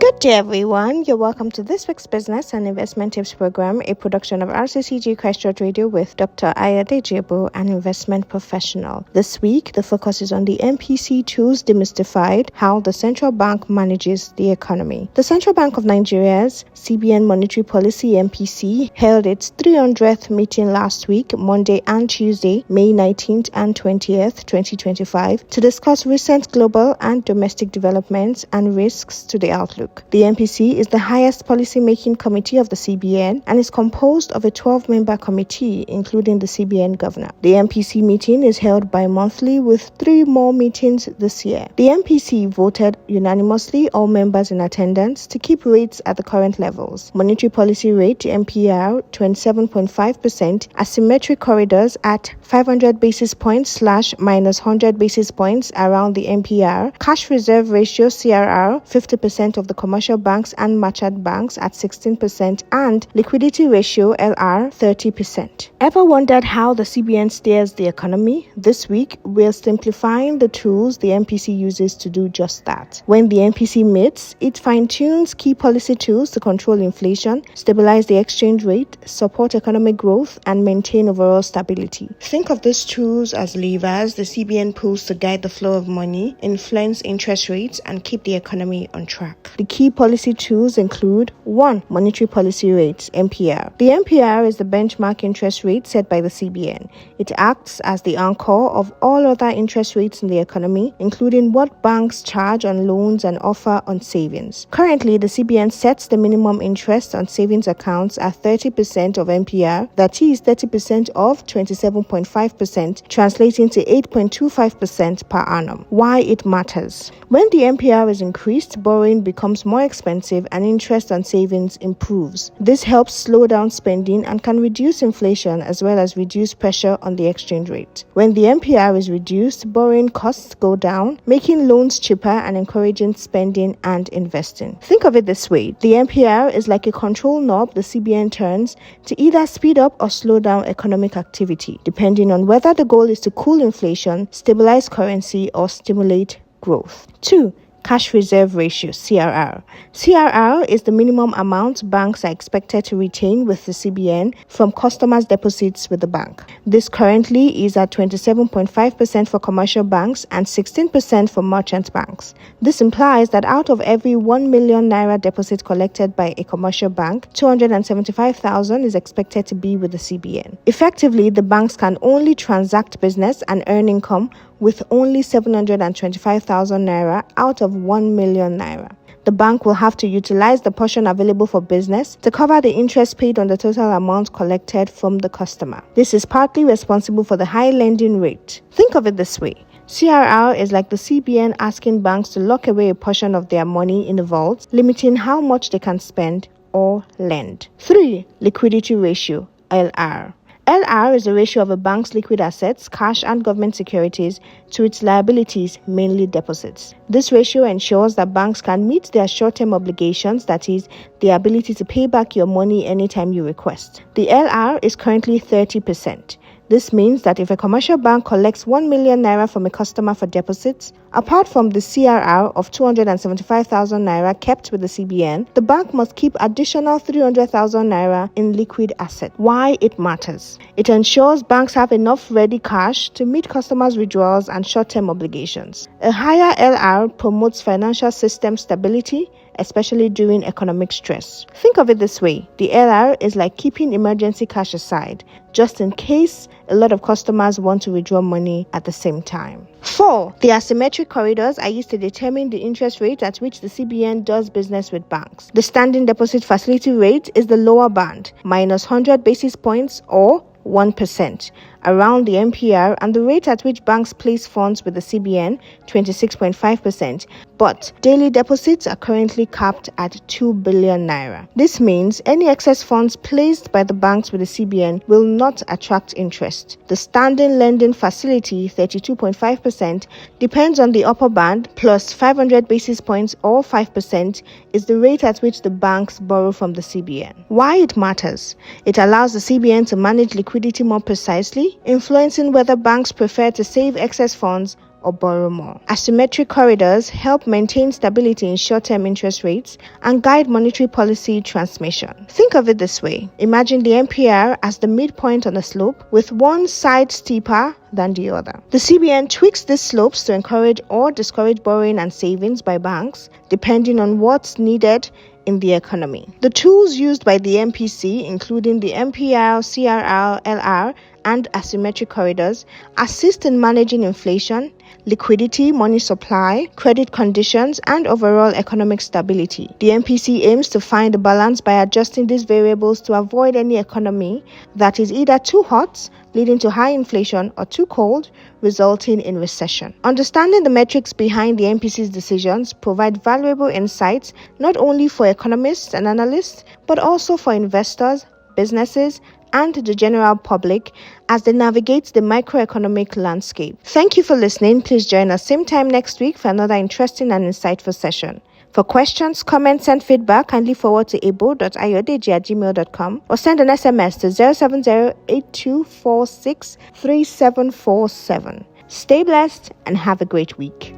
Good day, everyone. You're welcome to this week's Business and Investment Tips program, a production of RCCG Christ Church Radio with Dr. Ayodeji Ebo, an investment professional. This week, the focus is on the MPC Tools Demystified, how the central bank manages the economy. The Central Bank of Nigeria's CBN Monetary Policy MPC held its 300th meeting last week, Monday and Tuesday, May 19th and 20th, 2025, to discuss recent global and domestic developments and risks to the outlook. The MPC is the highest policy-making committee of the CBN and is composed of a 12-member committee, including the CBN governor. The MPC meeting is held bi-monthly with 3 more meetings this year. The MPC voted unanimously, all members in attendance, to keep rates at the current levels. Monetary policy rate, MPR, 27.5%, asymmetric corridors at 500 basis points / minus 100 basis points around the MPR, cash reserve ratio, CRR, 50% of the commercial banks and merchant banks at 16%, and liquidity ratio, LR, 30%. Ever wondered how the CBN steers the economy? This week, we're simplifying the tools the MPC uses to do just that. When the MPC meets, it fine-tunes key policy tools to control inflation, stabilize the exchange rate, support economic growth, and maintain overall stability. Think of these tools as levers the CBN pulls to guide the flow of money, influence interest rates, and keep the economy on track. The key policy tools include 1. Monetary policy rates, MPR. The MPR is the benchmark interest rate set by the CBN. It acts as the anchor of all other interest rates in the economy, including what banks charge on loans and offer on savings. Currently, the CBN sets the minimum interest on savings accounts at 30% of MPR, that is 30% of 27.5%, translating to 8.25% per annum. Why it matters? When the MPR is increased, borrowing becomes more expensive and interest on savings improves. This helps slow down spending and can reduce inflation as well as reduce pressure on the exchange rate. When the MPR is reduced, borrowing costs go down, making loans cheaper and encouraging spending and investing. Think of it this way. The MPR is like a control knob the CBN turns to either speed up or slow down economic activity, depending on whether the goal is to cool inflation, stabilize currency, or stimulate growth. 2. Cash reserve ratio, CRR. CRR is the minimum amount banks are expected to retain with the CBN from customers' deposits with the bank. This currently is at 27.5% for commercial banks and 16% for merchant banks. This implies that out of every 1 million naira deposit collected by a commercial bank, 275,000 is expected to be with the CBN. Effectively, the banks can only transact business and earn income with only 725,000 naira out of 1 million naira. The bank will have to utilize the portion available for business to cover the interest paid on the total amount collected from the customer. This is partly responsible for the high lending rate. Think of it this way. CRR is like the CBN asking banks to lock away a portion of their money in the vault, limiting how much they can spend or lend. 3. Liquidity ratio, LR. LR is the ratio of a bank's liquid assets, cash and government securities, to its liabilities, mainly deposits. This ratio ensures that banks can meet their short-term obligations, that is, the ability to pay back your money anytime you request. The LR is currently 30%. This means that if a commercial bank collects 1 million naira from a customer for deposits, apart from the CRR of 275,000 naira kept with the CBN, the bank must keep additional 300,000 naira in liquid assets. Why it matters? It ensures banks have enough ready cash to meet customers' withdrawals and short-term obligations. A higher LR promotes financial system stability, especially during economic stress. Think of it this way. The LR is like keeping emergency cash aside, just in case a lot of customers want to withdraw money at the same time. 4. The asymmetric corridors are used to determine the interest rate at which the CBN does business with banks. The standing deposit facility rate is the lower band, minus 100 basis points or 1%, around the MPR, and the rate at which banks place funds with the CBN, 26.5%, but daily deposits are currently capped at 2 billion naira. This means any excess funds placed by the banks with the CBN will not attract interest. The standing lending facility, 32.5%, depends on the upper band, plus 500 basis points or 5% is the rate at which the banks borrow from the CBN. Why it matters? It allows the CBN to manage liquidity more precisely, influencing whether banks prefer to save excess funds or borrow more. Asymmetric corridors help maintain stability in short-term interest rates and guide monetary policy transmission. Think of it this way. Imagine the MPR as the midpoint on a slope, with one side steeper than the other. The CBN tweaks these slopes to encourage or discourage borrowing and savings by banks, depending on what's needed in the economy. The tools used by the MPC, including the MPR, CRR, LR, and asymmetric corridors, assist in managing inflation, liquidity, money supply, credit conditions, and overall economic stability. The MPC aims to find a balance by adjusting these variables to avoid any economy that is either too hot, leading to high inflation, or too cold, resulting in recession. Understanding the metrics behind the MPC's decisions provide valuable insights not only for economists and analysts, but also for investors, businesses, and the general public as they navigate the microeconomic landscape. Thank you for listening. Please join us same time next week for another interesting and insightful session. For questions, comments, and feedback, kindly forward to ebo.ayodeji@gmail.com or send an SMS to 070-8246-3747. Stay blessed and have a great week.